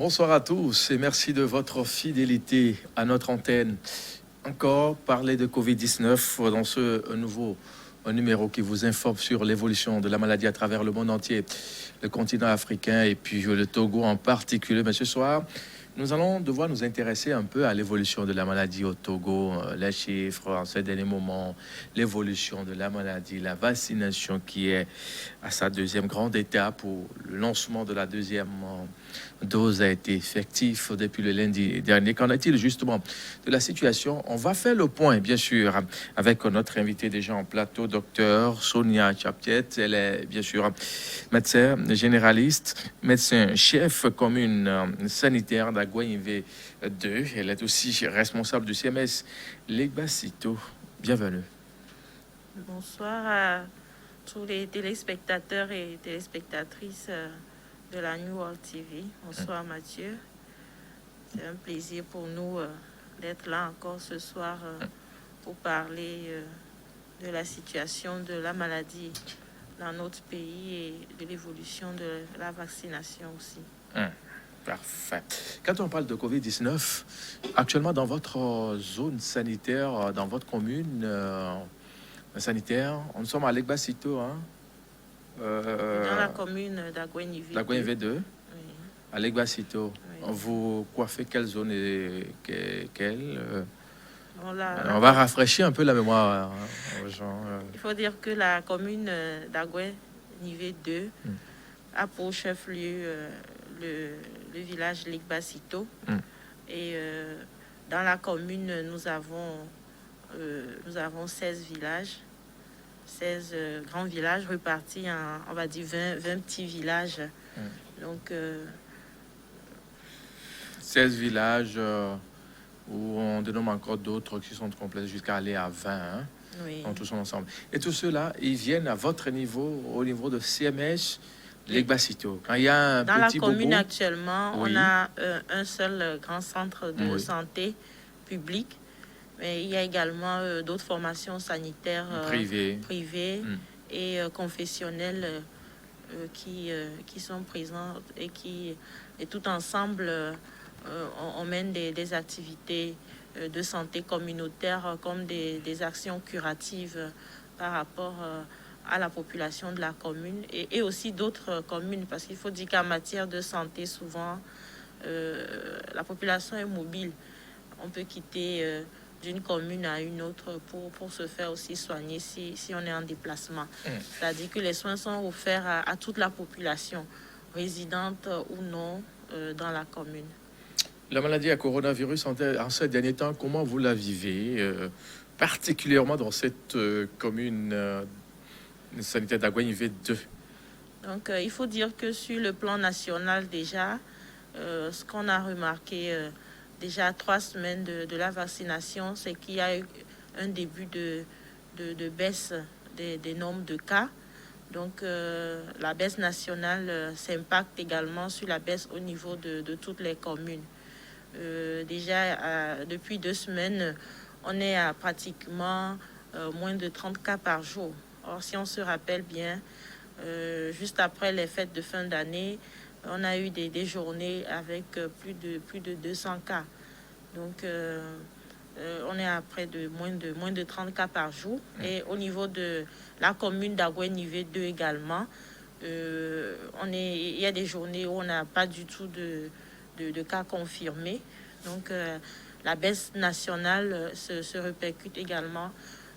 Bonsoir à tous et merci de votre fidélité à notre antenne. Encore parler de Covid-19 dans ce nouveau numéro qui vous informe sur l'évolution de la maladie à travers le monde entier, le continent africain et puis le Togo en particulier. Mais ce soir, nous allons devoir nous intéresser un peu à l'évolution de la maladie au Togo, les chiffres en ces derniers moments, l'évolution de la maladie, la vaccination qui est à sa deuxième grande étape où le lancement de la deuxième dose a été effectif depuis le lundi dernier. Qu'en est-il justement de la situation? On va faire le point, bien sûr, avec notre invité déjà en plateau, docteur Sonia Chaptiet. Elle est bien sûr médecin généraliste, médecin-chef commune sanitaire d'Aguaïvé 2. Elle est aussi responsable du CMS Legbasito. Bienvenue. Bonsoir à tous les téléspectateurs et téléspectatrices de la New World TV. Bonsoir Mathieu. C'est un plaisir pour nous d'être là encore ce soir pour parler de la situation de la maladie dans notre pays et de l'évolution de la vaccination aussi. Parfait. Quand on parle de Covid-19, actuellement dans votre zone sanitaire, dans votre commune sanitaire, nous sommes à Legbasito, hein? Dans la commune d'Aguaïvé 2, oui. à Legbasito. Oui. Vous coiffez quelle zone et quelle On va rafraîchir un peu la mémoire aux gens. Il faut dire que la commune d'Aguaïvé 2 a pour chef-lieu le village Legbasito. Et dans la commune, nous avons 16 villages, 16 grands villages répartis en, on va dire, 20 petits villages. Donc, 16 villages où on dénomme encore d'autres qui sont complets jusqu'à aller à 20. Hein, oui. tous ensemble. Et tout ceux-là, ils viennent à votre niveau, au niveau de CMS Legbasito. Quand il y a un dans la petit commune bobo, actuellement, oui. on a un seul grand centre de santé public. Mais il y a également d'autres formations sanitaires privées et confessionnelles qui sont présentes et tout ensemble, on mène des activités de santé communautaire comme des actions curatives par rapport à la population de la commune et aussi d'autres communes, parce qu'il faut dire qu'en matière de santé, souvent, la population est mobile. On peut quitter d'une commune à une autre pour se faire aussi soigner si on est en déplacement. C'est-à-dire que les soins sont offerts à toute la population, résidente ou non, dans la commune. La maladie à coronavirus en ces derniers temps, comment vous la vivez, particulièrement dans cette commune sanitaire d'Aguaïvé 2? Donc, il faut dire que sur le plan national déjà, ce qu'on a remarqué déjà 3 semaines de la vaccination, c'est qu'il y a eu un début de baisse des nombres de cas. Donc, la baisse nationale s'impacte également sur la baisse au niveau de toutes les communes. Déjà, depuis 2 semaines, on est à pratiquement moins de 30 cas par jour. Or, si on se rappelle bien, juste après les fêtes de fin d'année, on a eu des journées avec plus de 200 cas. Donc, on est à près de moins de 30 cas par jour. Et au niveau de la commune d'Aguaïvé 2 également, il y a des journées où on n'a pas du tout de cas confirmés. Donc, la baisse nationale se répercute également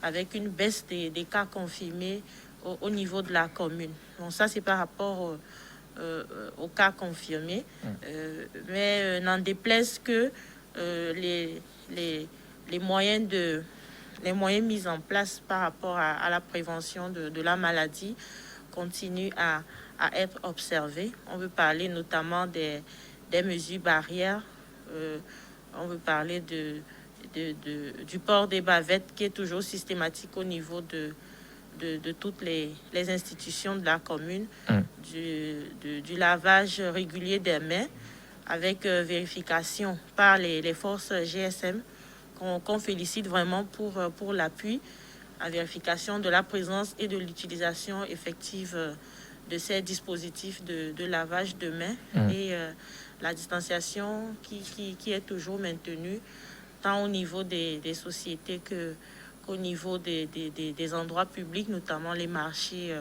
avec une baisse des cas confirmés au niveau de la commune. Donc, ça, c'est par rapport aux cas confirmés. Mais n'en déplaise que les moyens mis en place par rapport à la prévention de la maladie continuent à être observés. On veut parler notamment des mesures barrières. On veut parler du port des bavettes qui est toujours systématique au niveau de toutes les institutions de la commune, du lavage régulier des mains avec vérification par les forces GSM qu'on félicite vraiment pour l'appui à vérification de la présence et de l'utilisation effective ces dispositifs de lavage de mains et la distanciation qui est toujours maintenue, tant au niveau des sociétés qu'au niveau des endroits publics, notamment les marchés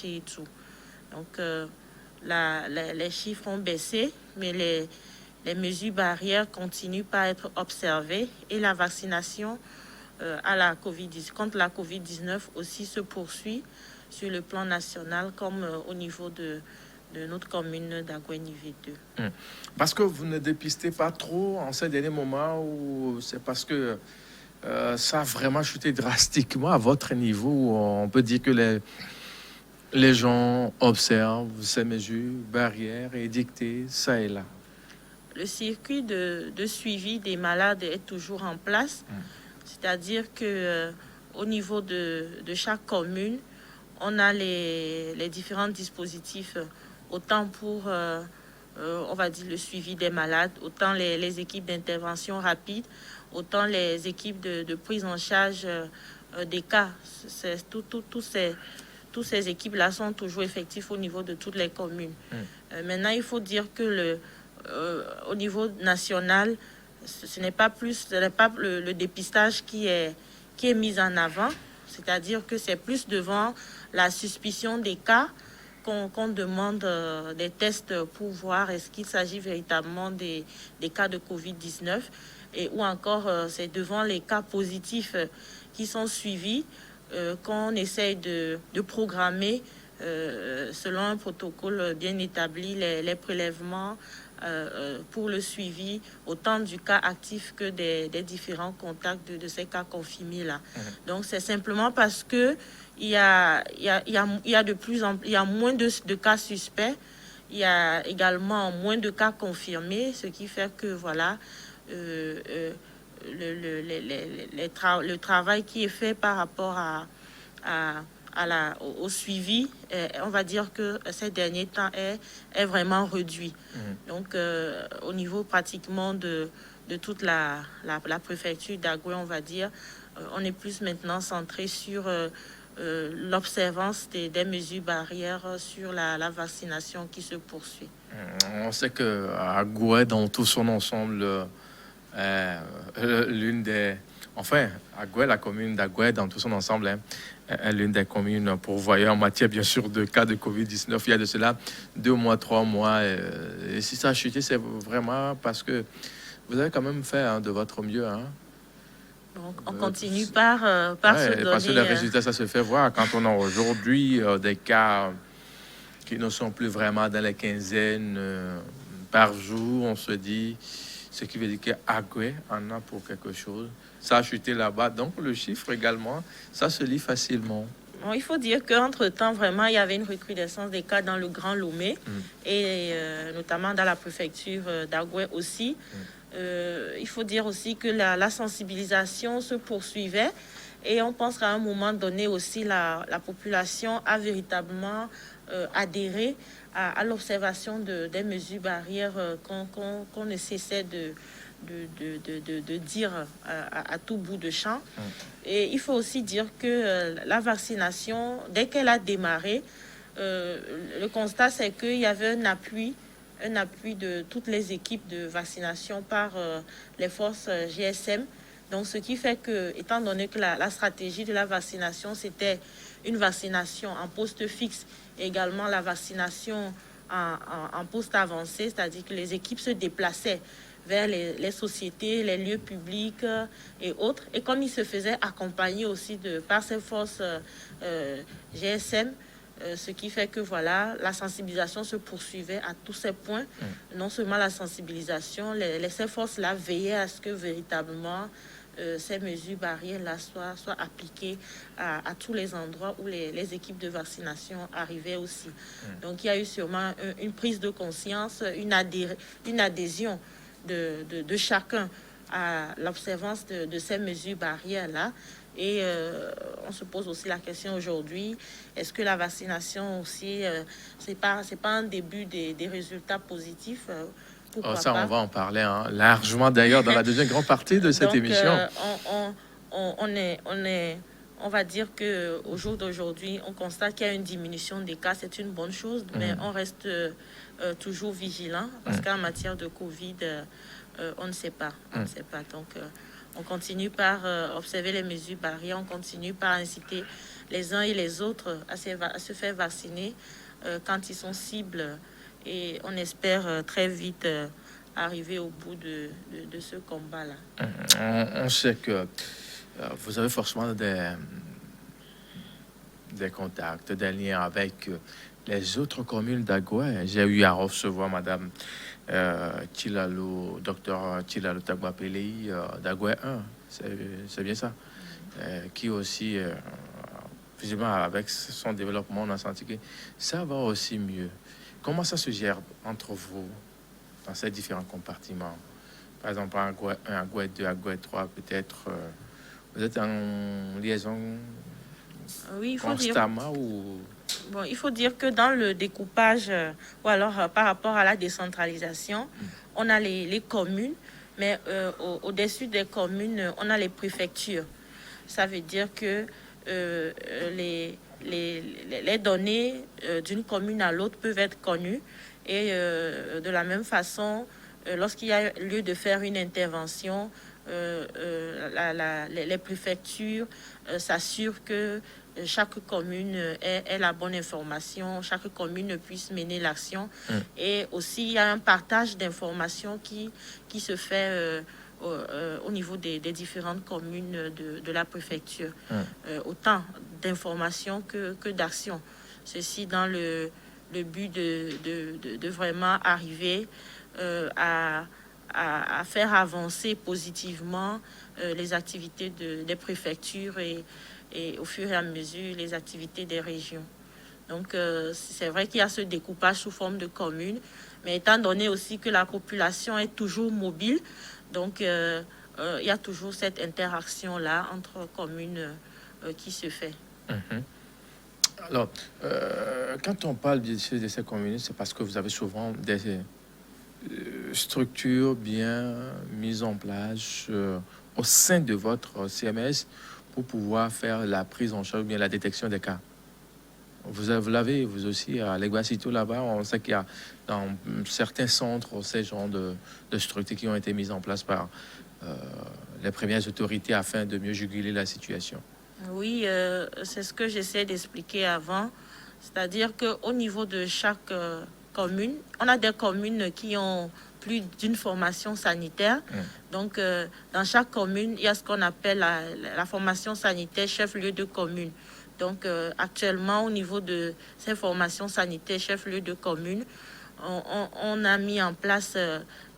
et tout. Donc, les chiffres ont baissé, mais les mesures barrières continuent pas à être observées et la vaccination contre la COVID-19 aussi se poursuit sur le plan national comme au niveau de notre commune d'Agoué-Nivé 2. Parce que vous ne dépistez pas trop en ces derniers moments ou c'est parce que ça a vraiment chuté drastiquement à votre niveau où on peut dire que les gens observent ces mesures, barrières édictées, ça et là? Le circuit de suivi des malades est toujours en place. C'est-à-dire que au niveau de chaque commune, on a les différents dispositifs, autant pour, on va dire, le suivi des malades, autant les équipes d'intervention rapide, autant les équipes de prise en charge des cas. Tous ces équipes-là sont toujours effectifs au niveau de toutes les communes. Maintenant, il faut dire que au niveau national, ce n'est pas le dépistage qui est mis en avant, c'est-à-dire que c'est plus devant la suspicion des cas qu'on demande des tests pour voir est-ce qu'il s'agit véritablement des cas de COVID-19 ou encore c'est devant les cas positifs qui sont suivis qu'on essaye de programmer selon un protocole bien établi les prélèvements pour le suivi autant du cas actif que des différents contacts de ces cas confirmés là. Donc c'est simplement parce que il y a moins de cas suspects, il y a également moins de cas confirmés, ce qui fait que voilà le travail qui est fait par rapport au suivi, on va dire que ces derniers temps est vraiment réduit. Donc, au niveau pratiquement de toute la préfecture d'Agoué, on va dire, on est plus maintenant centré sur l'observance des mesures barrières sur la vaccination qui se poursuit. On sait que Agoué, dans tout son ensemble, l'une des... Enfin, Agoué, la commune d'Agoué, dans tout son ensemble, est l'une des communes pourvoyeurs en matière, bien sûr, de cas de COVID-19. Il y a de cela 2 mois, 3 mois. Et si ça a chuté, c'est vraiment parce que vous avez quand même fait de votre mieux. Donc, on continue par se donner... Parce que les résultats, ça se fait voir. Quand on a aujourd'hui des cas qui ne sont plus vraiment dans les quinzaines par jour, on se dit... Ce qui veut dire qu'Agoué en a pour quelque chose. Ça a chuté là-bas. Donc, le chiffre également, ça se lit facilement. Bon, il faut dire qu'entre-temps, vraiment, il y avait une recrudescence des cas dans le Grand Lomé et notamment dans la préfecture d'Agoué aussi. Il faut dire aussi que la sensibilisation se poursuivait et on pense qu'à un moment donné aussi, la population a véritablement adhéré à l'observation des mesures barrières qu'on ne cessait de dire à tout bout de champ. Et il faut aussi dire que la vaccination, dès qu'elle a démarré, le constat c'est qu'il y avait un appui de toutes les équipes de vaccination par les forces GSM. Donc, ce qui fait que, étant donné que la stratégie de la vaccination, c'était une vaccination en poste fixe, et également la vaccination en poste avancé, c'est-à-dire que les équipes se déplaçaient vers les sociétés, les lieux publics et autres. Et comme ils se faisaient accompagner aussi par ces forces GSM, ce qui fait que voilà, la sensibilisation se poursuivait à tous ces points. Non seulement la sensibilisation, ces forces-là veillaient à ce que véritablement ces mesures barrières-là soient appliquées à tous les endroits où les équipes de vaccination arrivaient aussi. Donc il y a eu sûrement une prise de conscience, une adhésion de chacun à l'observance de ces mesures barrières-là. Et on se pose aussi la question aujourd'hui, est-ce que la vaccination aussi, c'est pas un début des résultats positifs ça, on va en parler largement d'ailleurs dans la deuxième grande partie de cette émission. On on va dire qu'au jour d'aujourd'hui, on constate qu'il y a une diminution des cas. C'est une bonne chose, mais on reste toujours vigilant parce qu'en matière de Covid, on ne sait pas. On ne sait pas. Donc, on continue par observer les mesures barrières, on continue par inciter les uns et les autres à se faire vacciner quand ils sont cibles. Et on espère très vite arriver au bout de ce combat-là. On sait que vous avez forcément des contacts, des liens avec les autres communes d'Agoué. J'ai eu à recevoir Madame Tilalo, docteur Tilalo Tagbapelei d'Agoué 1, c'est bien ça, qui aussi, visiblement avec son développement, on a senti que ça va aussi mieux. Comment ça se gère entre vous dans ces différents compartiments? Par exemple, Agoué 1, Agoué 2, Agoué 3, peut-être, vous êtes en liaison oui, constamment ou... Bon, il faut dire que dans le découpage, ou alors par rapport à la décentralisation, on a les communes, mais au-dessus des communes, on a les préfectures. Ça veut dire que les données d'une commune à l'autre peuvent être connues. Et de la même façon, lorsqu'il y a lieu de faire une intervention, les préfectures s'assurent que chaque commune ait la bonne information, chaque commune puisse mener l'action. Et aussi, il y a un partage d'informations qui se fait au niveau des différentes communes de la préfecture. Autant d'informations que d'actions. Ceci dans le but de vraiment arriver à faire avancer positivement les activités des préfectures et au fur et à mesure les activités des régions. Donc c'est vrai qu'il y a ce découpage sous forme de communes, mais étant donné aussi que la population est toujours mobile, donc il y a toujours cette interaction-là entre communes qui se fait. Alors, quand on parle bien sûr de ces communes, c'est parce que vous avez souvent des structures bien mises en place au sein de votre CMS pour pouvoir faire la prise en charge ou bien la détection des cas. Vous l'avez, vous aussi, à l'Eguacito là-bas, on sait qu'il y a dans certains centres ces genres de structures qui ont été mises en place par les premières autorités afin de mieux juguler la situation. Oui, c'est ce que j'essaie d'expliquer avant. C'est-à-dire qu'au niveau de chaque commune, on a des communes qui ont plus d'une formation sanitaire. Donc, dans chaque commune, il y a ce qu'on appelle la formation sanitaire chef-lieu de commune. Donc, actuellement, au niveau de ces formations sanitaires chef-lieu de commune, on a mis en place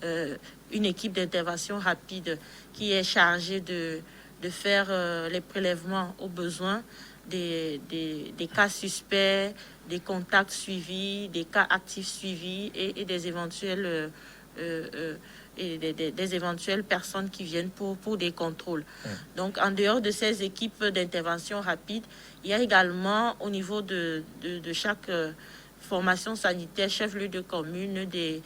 une équipe d'intervention rapide qui est chargée de faire les prélèvements aux besoins des cas suspects, des contacts suivis, des cas actifs suivis et des éventuels des éventuelles personnes qui viennent pour des contrôles. Donc, en dehors de ces équipes d'intervention rapide, il y a également au niveau de chaque formation sanitaire, chef-lieu de commune, des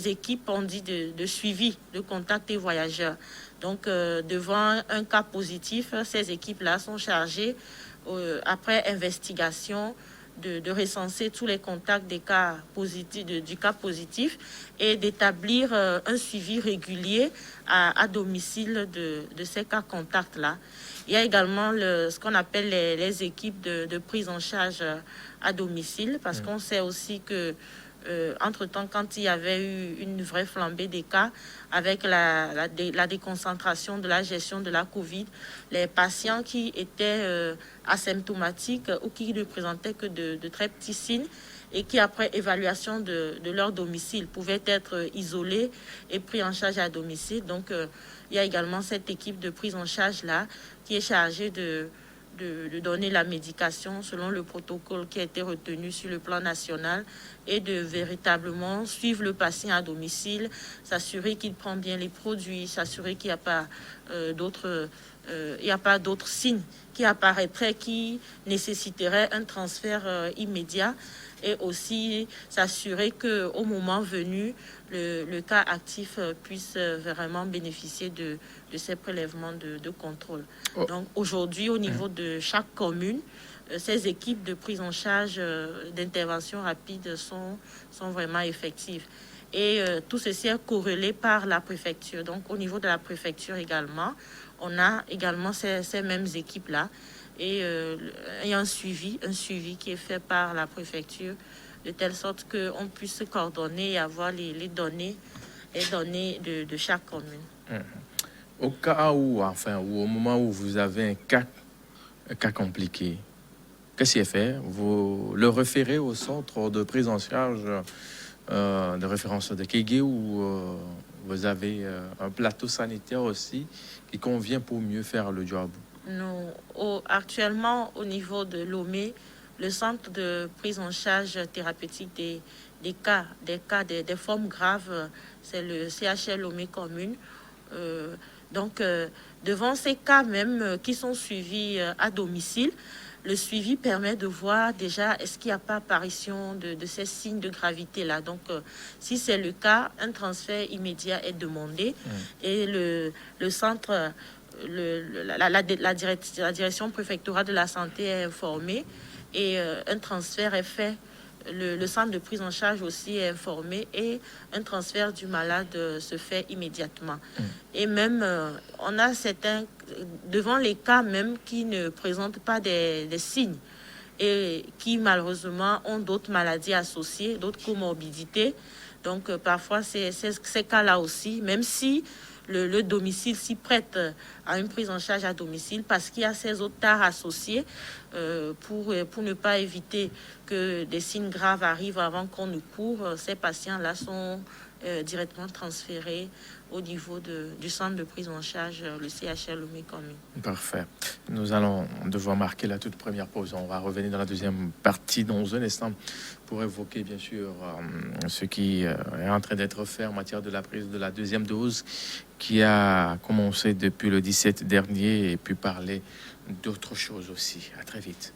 équipes, on dit, de suivi de contacts et voyageurs. Donc, devant un cas positif, ces équipes-là sont chargées, après investigation, de recenser tous les contacts des cas positifs, du cas positif et d'établir un suivi régulier à domicile de ces cas contacts-là. Il y a également ce qu'on appelle les équipes de prise en charge à domicile, parce qu'on sait aussi que entre-temps, quand il y avait eu une vraie flambée des cas, avec la déconcentration de la gestion de la Covid, les patients qui étaient asymptomatiques ou qui ne présentaient que de très petits signes et qui, après évaluation de leur domicile, pouvaient être isolés et pris en charge à domicile. Donc, il y a également cette équipe de prise en charge-là qui est chargée de donner la médication selon le protocole qui a été retenu sur le plan national et de véritablement suivre le patient à domicile, s'assurer qu'il prend bien les produits, s'assurer qu'il n'y a pas d'autres il n'y a pas d'autres signes qui apparaîtraient, qui nécessiteraient un transfert immédiat, et aussi s'assurer qu'au moment venu, le cas actif puisse vraiment bénéficier de ces prélèvements de contrôle. Donc aujourd'hui, au niveau de chaque commune, ces équipes de prise en charge d'intervention rapide sont vraiment effectives. Et tout ceci est corrélé par la préfecture. Donc au niveau de la préfecture également, on a également ces mêmes équipes-là. Et il y a un suivi qui est fait par la préfecture, de telle sorte qu'on puisse se coordonner et avoir les données de chaque commune. Au cas où, ou au moment où vous avez un cas compliqué, qu'est-ce qui est fait? Vous le référez au centre de prise en charge de référence de Kégué, ou vous avez un plateau sanitaire aussi qui convient pour mieux faire le job? Non, actuellement, au niveau de Lomé, le centre de prise en charge thérapeutique des formes graves, c'est le CHL Lomé commune. Donc, devant ces cas même qui sont suivis à domicile, le suivi permet de voir déjà est-ce qu'il n'y a pas apparition de ces signes de gravité-là. Donc, si c'est le cas, un transfert immédiat est demandé et le centre, la direction préfectorale de la santé est informée et un transfert est fait. Le centre de prise en charge aussi est informé et un transfert du malade se fait immédiatement. Et même, on a certains, devant les cas même qui ne présentent pas des signes et qui malheureusement ont d'autres maladies associées, d'autres comorbidités. Donc parfois, ces cas-là aussi, même si le domicile s'y prête à une prise en charge à domicile parce qu'il y a ces autres tares associés pour ne pas éviter que des signes graves arrivent avant qu'on ne court. Ces patients-là sont directement transférés au niveau du centre de prise en charge, le CHL Lomé commune. Parfait. Nous allons devoir marquer la toute première pause. On va revenir dans la deuxième partie dans un instant pour évoquer bien sûr ce qui est en train d'être fait en matière de la prise de la deuxième dose qui a commencé depuis le 17 dernier, et puis parler d'autres choses aussi. À très vite.